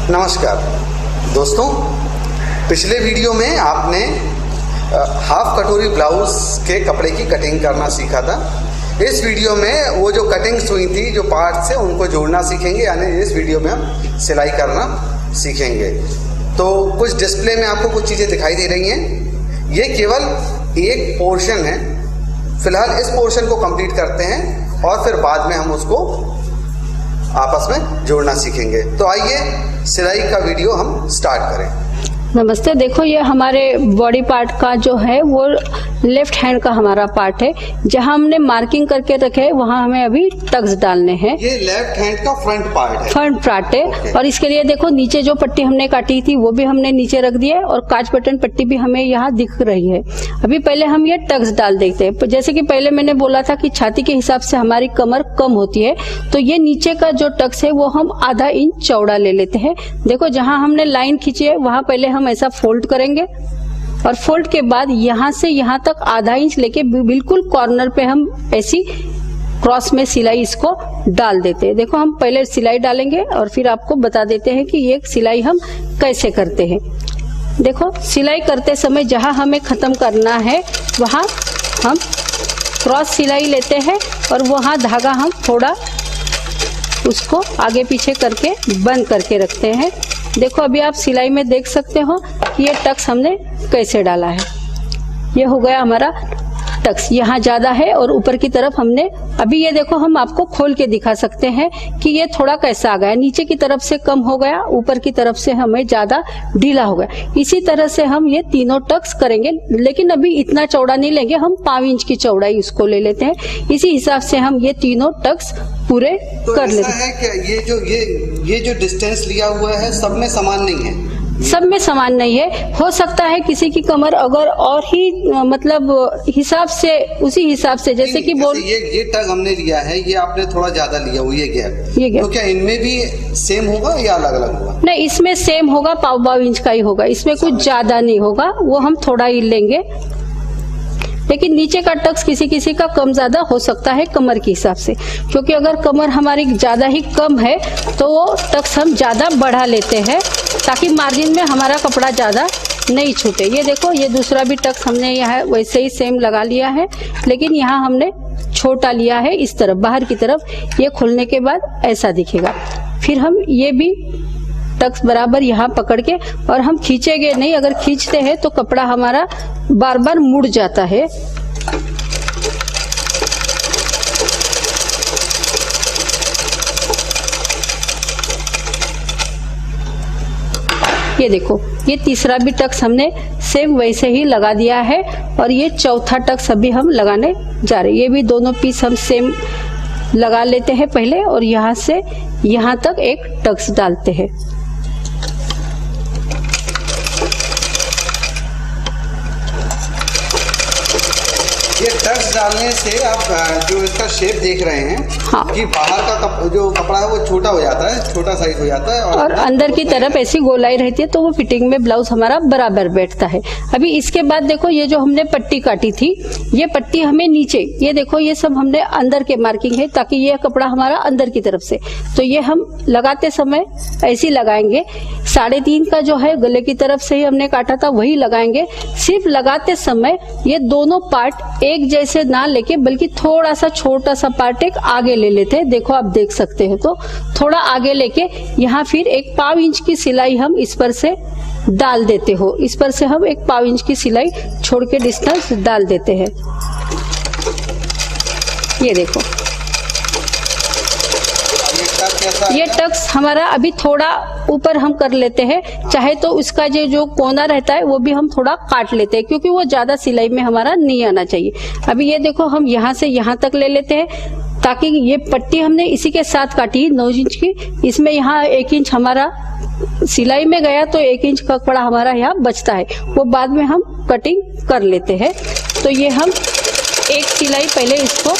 नमस्कार दोस्तों, पिछले वीडियो में आपने हाफ कटोरी ब्लाउज के कपड़े की कटिंग करना सीखा था। इस वीडियो में वो जो कटिंग्स हुई थी, जो पार्ट्स है, उनको जोड़ना सीखेंगे। यानी इस वीडियो में हम सिलाई करना सीखेंगे। तो कुछ डिस्प्ले में आपको कुछ चीज़ें दिखाई दे रही हैं। ये केवल एक पोर्शन है। फिलहाल इस पोर्शन को कंप्लीट करते हैं और फिर बाद में हम उसको आपस में जोड़ना सीखेंगे। तो आइए सिलाई का वीडियो हम स्टार्ट करें। नमस्ते। देखो, ये हमारे बॉडी पार्ट का जो है वो लेफ्ट हैंड का हमारा पार्ट है। जहां हमने मार्किंग करके रखे है वहां हमें अभी टक्स डालने हैं। ये लेफ्ट हैंड का फ्रंट पार्ट है। फ्रंट पार्ट है। Okay. और इसके लिए देखो, नीचे जो पट्टी हमने काटी थी वो भी हमने नीचे रख दी है और काज बटन पट्टी भी हमें यहाँ दिख रही है। अभी पहले हम ये टक्स डाल देते हैं। जैसे कि पहले मैंने बोला था कि छाती के हिसाब से हमारी कमर कम होती है, तो ये नीचे का जो टक्स है वो हम आधा इंच चौड़ा ले लेते हैं। देखो, जहां हमने लाइन खींची है वहां पहले हम ऐसा फोल्ड करेंगे और फोल्ड के बाद यहां से यहां तक आधा इंच लेके बिल्कुल कॉर्नर पे हम ऐसी क्रॉस में सिलाई इसको डाल देते हैं। देखो, हम पहले सिलाई डालेंगे और फिर आपको बता देते हैं कि ये सिलाई हम कैसे करते हैं। देखो, सिलाई करते समय जहां हमें खत्म करना है वहां हम क्रॉस सिलाई लेते हैं और वहां धागा हम थोड़ा उसको आगे पीछे करके बंद करके रखते हैं। देखो, अभी आप सिलाई में देख सकते हो कि ये टक्स हमने कैसे डाला है। ये हो गया हमारा टक्स। यहाँ ज्यादा है और ऊपर की तरफ हमने, अभी ये देखो, हम आपको खोल के दिखा सकते हैं कि ये थोड़ा कैसा आ गया। नीचे की तरफ से कम हो गया, ऊपर की तरफ से हमें ज्यादा ढीला हो गया। इसी तरह से हम ये तीनों टक्स करेंगे, लेकिन अभी इतना चौड़ा नहीं लेंगे। हम 5 इंच की चौड़ाई उसको ले लेते हैं। इसी हिसाब से हम ये तीनों टक्स पूरे कर लेते हैं। ये जो डिस्टेंस लिया हुआ है सब में समान नहीं है। सब में समान नहीं है। हो सकता है किसी की कमर अगर और ही मतलब हिसाब से, उसी हिसाब से, जैसे कि बोल, ये टग हमने लिया है, ये आपने थोड़ा ज्यादा लिया हुआ ये गैप। तो क्या इनमें भी सेम होगा या अलग अलग होगा? नहीं, इसमें सेम होगा, 5 इंच का ही होगा। इसमें कुछ ज्यादा नहीं होगा, वो हम थोड़ा ही लेंगे। लेकिन नीचे का टक्स किसी किसी का कम ज्यादा हो सकता है कमर के हिसाब से, क्योंकि अगर कमर हमारी ज्यादा ही कम है तो वो टक्स हम ज्यादा बढ़ा लेते हैं ताकि मार्जिन में हमारा कपड़ा ज्यादा नहीं छूटे। ये देखो, ये दूसरा भी टक्स हमने यहाँ वैसे ही सेम लगा लिया है, लेकिन यहाँ हमने छोटा लिया है इस तरफ, बाहर की तरफ। ये खोलने के बाद ऐसा दिखेगा। फिर हम ये भी टक्स बराबर यहाँ पकड़ के, और हम खींचेंगे नहीं। अगर खींचते हैं तो कपड़ा हमारा बार बार मुड़ जाता है। ये देखो, ये तीसरा भी टक्स हमने सेम वैसे ही लगा दिया है और ये चौथा टक्स अभी हम लगाने जा रहे हैं। ये भी दोनों पीस हम सेम लगा लेते हैं पहले और यहाँ से यहाँ तक एक टक्स डालते हैं। ये टक्स डालने से आप जो इसका शेप देख रहे हैं, हाँ, कि बाहर का जो कपड़ा है वो छोटा हो जाता है, छोटा साइज हो जाता है और अंदर की तरफ ऐसी गोलाई रहती है, तो वो फिटिंग में ब्लाउज हमारा बराबर बैठता है। अभी इसके बाद देखो, ये जो हमने पट्टी काटी थी, ये पट्टी हमें नीचे, ये देखो, ये सब हमने अंदर के मार्किंग है ताकि ये कपड़ा हमारा अंदर की तरफ से, तो ये हम लगाते समय ऐसी लगाएंगे। 3.5 का जो है गले की तरफ से ही हमने काटा था, वही लगाएंगे। सिर्फ लगाते समय ये दोनों पार्ट एक जैसे ना लेके, बल्कि थोड़ा सा छोटा सा पार्ट एक आगे ले लेते हैं। देखो, आप देख सकते हैं, तो थोड़ा आगे लेके यहाँ फिर एक 5 इंच की सिलाई हम इस पर से डाल देते हो। इस पर से हम एक 5 इंच की सिलाई छोड़ के डिस्टेंस डाल देते हैं। ये देखो, ये टक्स हमारा अभी थोड़ा ऊपर हम कर लेते हैं। चाहे तो उसका जो कोना रहता है वो भी हम थोड़ा काट लेते हैं, क्योंकि वो ज्यादा सिलाई में हमारा नहीं आना चाहिए। अभी ये देखो, हम यहाँ से यहाँ तक ले लेते हैं ताकि ये पट्टी हमने इसी के साथ काटी 9 इंच की, इसमें यहाँ 1 इंच हमारा सिलाई में गया, तो 1 इंच का कपड़ा हमारा यहाँ बचता है, वो बाद में हम कटिंग कर लेते हैं। तो ये हम एक सिलाई पहले इसको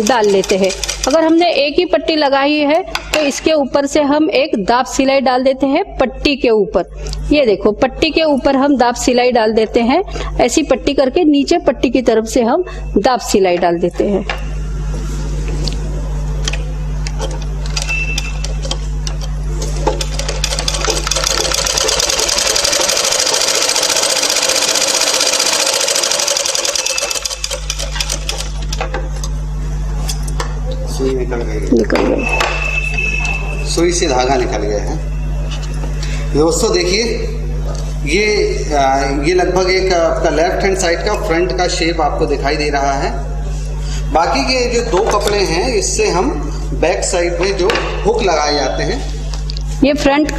डाल लेते हैं। अगर हमने एक ही पट्टी लगाई है तो इसके ऊपर से हम एक दाब सिलाई डाल देते हैं पट्टी के ऊपर। ये देखो, पट्टी के ऊपर हम दाब सिलाई डाल देते हैं। ऐसी पट्टी करके नीचे पट्टी की तरफ से हम दाब सिलाई डाल देते हैं। निकल गया, सुई से धागा निकल गया है। दोस्तों देखिए, ये लगभग एक आपका लेफ्ट हैंड साइड का फ्रंट का शेप आपको दिखाई दे रहा है। बाकी के जो 2 कपड़े हैं, इससे हम बैक साइड में जो हुक लगाए जाते हैं, ये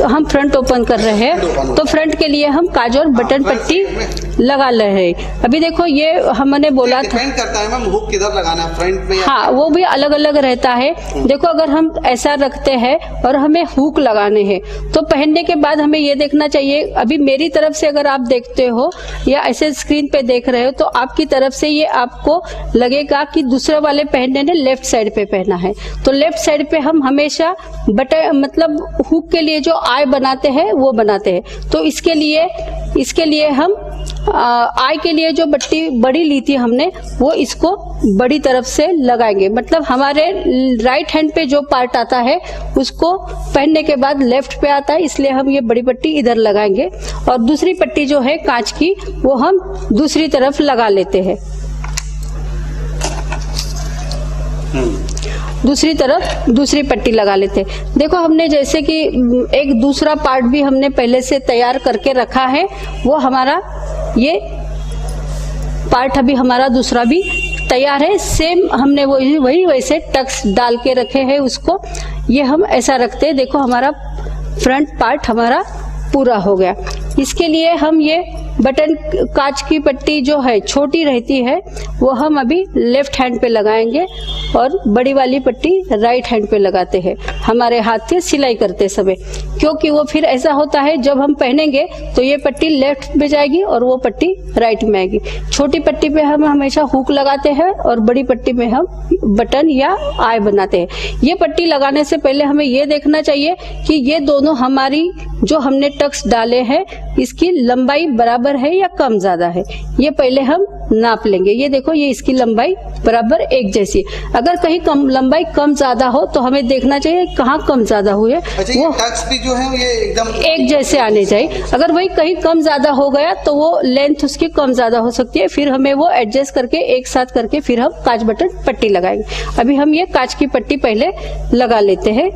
हम फ्रंट ओपन कर रहे हैं, तो फ्रंट के लिए हम काज और बटन पट्टी लगा रहे हैं। अभी देखो, ये हमने बोला था, डिपेंड करता है मैम हुक किधर लगाना है, फ्रंट में। हाँ, वो भी अलग अलग रहता है। देखो, अगर हम ऐसा रखते हैं और हमें हुक लगाने हैं, तो पहनने के बाद हमें ये देखना चाहिए, अभी मेरी तरफ से अगर आप देखते हो या ऐसे स्क्रीन पे देख रहे हो, तो आपकी तरफ से ये आपको लगेगा कि दूसरे वाले पहनने ने लेफ्ट साइड पे पहना है। तो लेफ्ट साइड पे हम हमेशा बटन मतलब हुक के लिए जो आई बनाते हैं वो बनाते हैं। तो इसके लिए हम आई के लिए जो पट्टी बड़ी ली थी हमने, वो इसको बड़ी तरफ से लगाएंगे। मतलब हमारे राइट हैंड पे जो पार्ट आता है उसको पहनने के बाद लेफ्ट पे आता है, इसलिए हम ये बड़ी पट्टी इधर लगाएंगे। और दूसरी पट्टी जो है कांच की, वो हम दूसरी तरफ लगा लेते हैं। दूसरी तरफ दूसरी पट्टी लगा लेते हैं। देखो, हमने जैसे कि एक दूसरा पार्ट भी हमने पहले से तैयार करके रखा है, वो हमारा ये पार्ट अभी हमारा दूसरा भी तैयार है। सेम हमने वही वैसे टक्स डाल के रखे हैं उसको। ये हम ऐसा रखते हैं। देखो, हमारा फ्रंट पार्ट हमारा पूरा हो गया। इसके लिए हम ये बटन कांच की पट्टी जो है छोटी रहती है, वो हम अभी लेफ्ट हैंड पे लगाएंगे और बड़ी वाली पट्टी राइट हैंड पे लगाते हैं हमारे हाथ से सिलाई करते समय। क्योंकि वो फिर ऐसा होता है, जब हम पहनेंगे तो ये पट्टी लेफ्ट में जाएगी और वो पट्टी राइट में आएगी। छोटी पट्टी पे हम हमेशा हुक लगाते हैं और बड़ी पट्टी में हम बटन या आई बनाते हैं। ये पट्टी लगाने से पहले हमें ये देखना चाहिए कि ये दोनों हमारी जो हमने टक्स डाले हैं, इसकी लंबाई बराबर है या कम ज्यादा है, ये पहले हम नाप लेंगे। ये देखो, ये इसकी लंबाई बराबर एक जैसी। अगर कहीं लंबाई कम ज्यादा हो तो हमें देखना चाहिए कहाँ कम ज्यादा हुए, वो टक्स भी जो है ये एकदम एक जैसे आने चाहिए। अगर वही कहीं कम ज्यादा हो गया तो वो लेंथ उसकी कम ज्यादा हो सकती है, फिर हमें वो एडजस्ट करके एक साथ करके फिर हम कांच बटन पट्टी लगाएंगे। अभी हम ये कांच की पट्टी पहले लगा लेते हैं।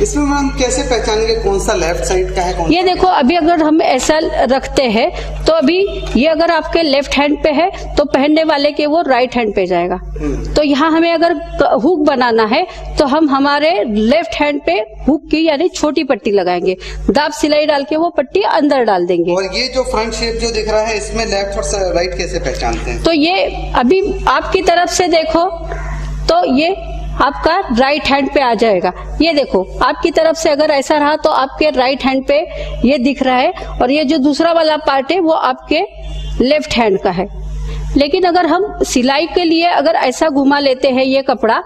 इसमें हम कैसे पहचानेंगे कौन सा लेफ्ट साइड का है? ये देखो, अभी अगर हम ऐसा रखते हैं तो अभी ये अगर आपके लेफ्ट हैंड पे है तो पहनने वाले के वो राइट हैंड पे जाएगा। तो यहाँ हमें अगर हुक बनाना है तो हम हमारे लेफ्ट हैंड पे हुक की यानी छोटी पट्टी लगाएंगे, दाब सिलाई डाल के वो पट्टी अंदर डाल देंगे। और ये जो फ्रंट शेप जो दिख रहा है, इसमें लेफ्ट और राइट कैसे पहचानते हैं? तो ये अभी आपकी तरफ से देखो तो ये आपका राइट हैंड पे आ जाएगा। ये देखो, आपकी तरफ से अगर ऐसा रहा तो आपके राइट हैंड पे ये दिख रहा है, और ये जो दूसरा वाला पार्ट है वो आपके लेफ्ट हैंड का है। लेकिन अगर हम सिलाई के लिए अगर ऐसा घुमा लेते हैं ये कपड़ा,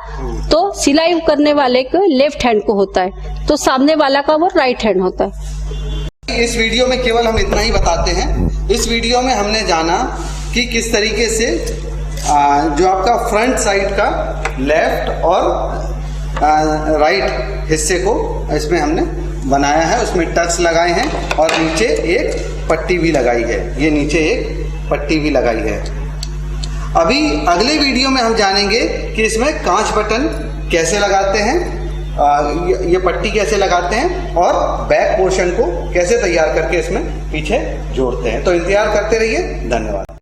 तो सिलाई करने वाले को लेफ्ट हैंड को होता है, तो सामने वाला का वो राइट हैंड होता है। इस वीडियो में केवल हम इतना ही बताते हैं। इस वीडियो में हमने जाना कि किस तरीके से जो आपका फ्रंट साइड का लेफ्ट और राइट हिस्से को इसमें हमने बनाया है, उसमें टक्स लगाए हैं और नीचे एक पट्टी भी लगाई है। ये नीचे एक पट्टी भी लगाई है। अभी अगले वीडियो में हम जानेंगे कि इसमें कांच बटन कैसे लगाते हैं, ये पट्टी कैसे लगाते हैं और बैक पोर्शन को कैसे तैयार करके इसमें पीछे जोड़ते हैं। तो इंतजार करते रहिए। धन्यवाद।